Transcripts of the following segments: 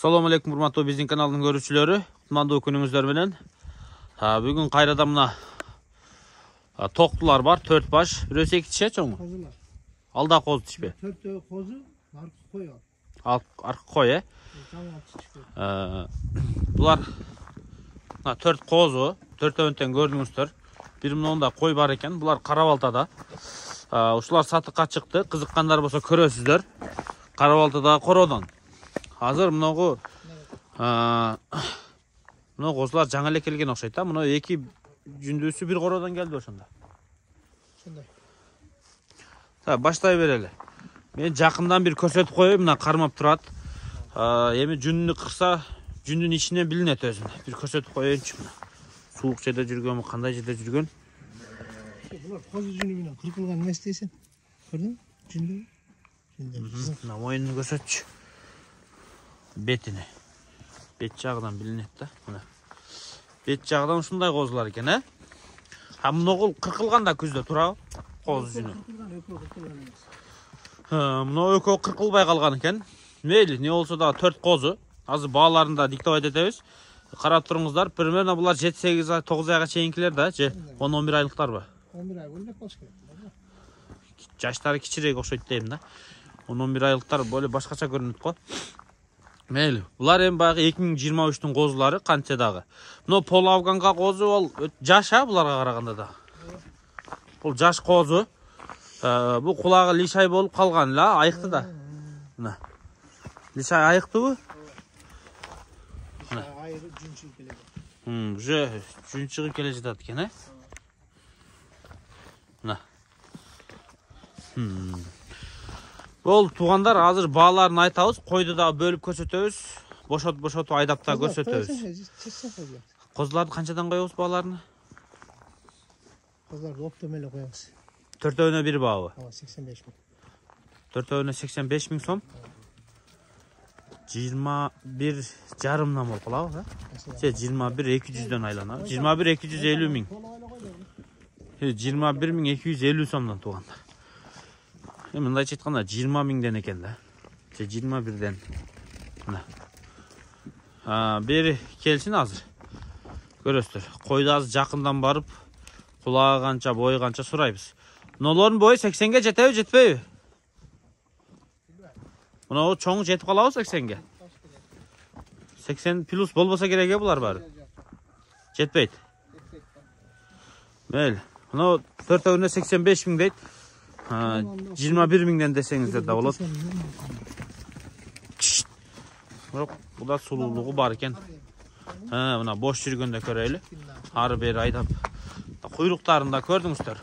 Assalamu alaikum урматтуу биздин каналдын көрүүчүлөрү. Кутмандуу күнүңүздөр менен. Бүгүн кайрадан мына токтулар бар, 4 баш. Бирөөсү 2 тише чоңу. Козулар. Алда коз тишпе. 4 козу, аркы кой бар. Аркы кой, Булар 4 козу, 4-төн көрдүңүздөр. Бир мында кой бар экен. Булар Карабалтада. Ушулар сатыкка чыкты. Кызыккандар болсо көрөсүздөр. Карабалтадагы кородон. Азыр мынагу козулар жаңа эле келген окшойт да. Мына 2 жүндүүсү бир кородон келди ошондо. Ошондой. Баштай берели. Мен жакындан бир көрсөтүп коеюн, мына кармап турат. Эми жүнүнү кырса, жүндүн ичинен билинет өзүнө. Бир көрсөтүп коеюнчу мына. Суук жерде жүргөнбү, кандай жерде жүргөн? Булар козу жүнү менен кыркылган эмес дейсиң. Көрдүңбү? Жүндү. Мына моюнун көрсөтчү. Бетини. Бет жагынан билинет да. Мына. Бет жагынан ушундай козулар экен, Мына кыркылганда күздө турабы? Коз жүнү. Мына экөө кыркылбай калган экен. Мейли, не болсо да 4 козу. Азыр бааларын да диктебай этебиз. Карап туруңуздар, примерно булар 7-8 ай, 9 айга чейинкилер да, же 10-11 айлыктарбы? 11 ай болуп болуш керек. Жаштары кичирээк окшойт дейм да. 10-11 айлыктар böyle башкача көрүнөт го. Мейли, булар эми баягы 2023-түн козулары канча дагы. Мына пол афганга козу ол жаш буларга караганда да. Бул жаш козу. Бул кулагы лишай болуп калган ла, айыкты да. Мына. Лишай айыктыбы? Мына айры жүн чыгып келет. Уже жүн чыгып келе жатат экен, Мына. Бул туугандар азыр бааларын айтабыз, койду да бөлүп көрсөтөбүз. Бошотуп айдап да көрсөтөбүз. Козуларды канчадан коебуз бааларыны? Козуларды оптом эле коебуз. 4-өөнө бир баабы? 85 миң. 4-өөнө 85 миң сом. 21 жарымдан болуп калабы, 21-200дөн айланабы. 21-250 миң. 21.250 сомдон туугандар. Мындайча айтканда 20 миңден экен да. 21ден. Мына. Бери келсин азыр. Көрөсүздөр. Койду азыр жакындан барып, кулагы канча, бою канча сурайбыз. Мыналардын бою 80ге жетеби, жетпейби? Мына чоңу жетип калабы 80ге? 80 плюс болбосо керек булар баары. Жетпейт. Мейли. Мына 4-өөнө 85 миң дейт. 21 миңден десеңиздер да болот. Бирок буда сулуулугу бар экен. Мына бош жүргөндө көрөйлү. Ары бери айдап. Куйруктарын да көрдүңүздөр.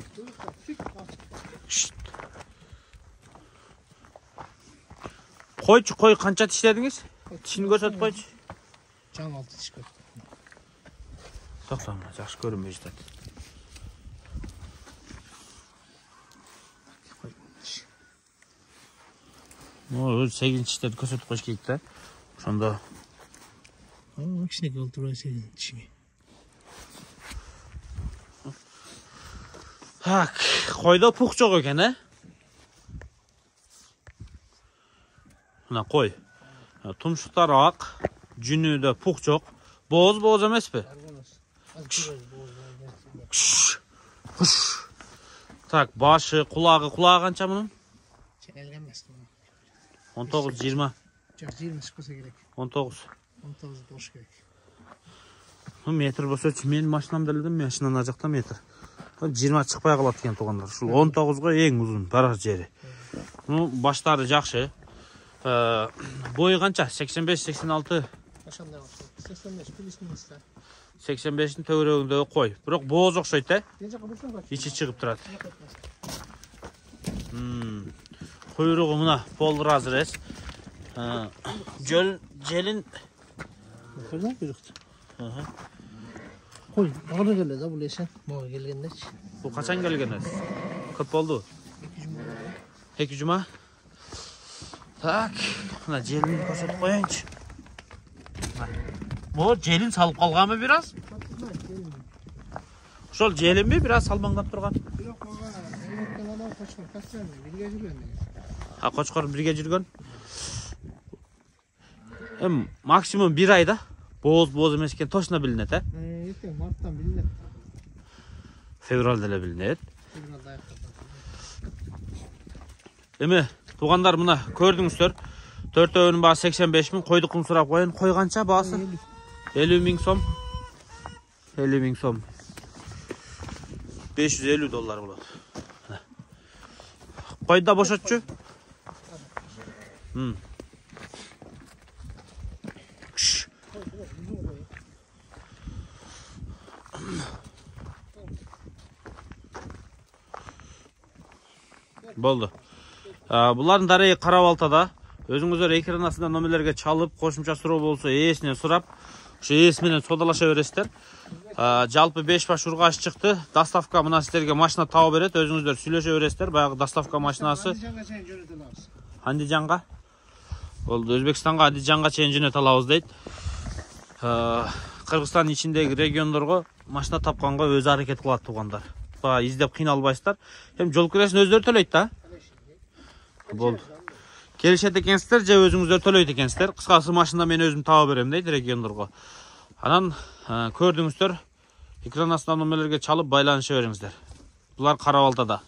Кой канча тишледиңиз? Тишин көрсөтүп койчу. Жаңы 6 тиш көрдүк. Токтом, жакшы көрүнбөй жатат. Өз 8 тиштерди көрсөтүп коюш керек да. Ошондо кичинекей болуп турбайбы 8 тишиңи. Так, койдо пух жок экен, Мына кой. Тумшуктары ак, жүнүдө пух жок. Боз эмеспи? Так, башы, кулагы канча мунун? Ченелген эмес. 19-20. Жок, 20 чыкпаса керек. 19 болуш керек. Метр болсо, менин машинам деледим, машинанын ар жакта метр. 20 чыкпай калат экен туугандар. Ушул 19го эң узун барар жери. Баштары жакшы. Бою канча? 85-86. Ошондой болчу. 85 плюс-минус. 85-тин төбөрөгүндөгү кой. Бирок бооз окшойт, Ичи чыгып турат. Куйругу мына болдур азыр Желин көрдүңбү буйрукту? Кой, ары келе да бул эшен. Мага келгендечи. Бул качан келген Көп болду? 2 жума. Так, мына желин көрсөтүп коеюнчу. Бул желин салып калганбы бир аз? Ошол желинби бир аз салмаңдап турган? Бирок мага эметтен адам кочкор качан бирге жүргөн. Кочкор бирге жүргөн? Maksimum 1 ayda boz emas eкен точно билинет, Ертең марттан билинет. Февралда эле билинет. Февралда аяктап. Эми туугандар мына көрдүңүздөр. 4-өөнүн баасы 85 000, койдукун сурап коеюн. Кой канча баасы? 50 000 сом. 50 000 сом. $550 болот. Койда бошотчу? Болду. Булардын дарайы Карабалтада. Өзүңүздөр экран астында номерлерге чалып, кошумча суроо болсо ээсинен сурап, ошо ээси менен содалаша бересиздер. Жалпы 5 баш ургаш чыкты. Доставка мына сиздерге машина таап берет. Өзүңүздөр сүйлөшө бересиздер. Баягы доставка машинасы Андижанга. Болду. Өзбекстанга Андижанга чейин жөнөтө алабыз дейт. Кыргызстандын ичиндеги региондорго машина тапканга өзү аракет кылат туугандар. Баягы издеп кыйналбайсыздар. Эми жол киресин өздөрү төлөйт да. Болду. Келишет экенсиздер же өзүңүздөр төлөйт экенсиздер. Кыскасы машина мен өзүм таап берем дейт региондорго. Анан көрдүңүздөр, экран астынан номерлерге чалып байланыша бериңиздер. Булар Карабалтада.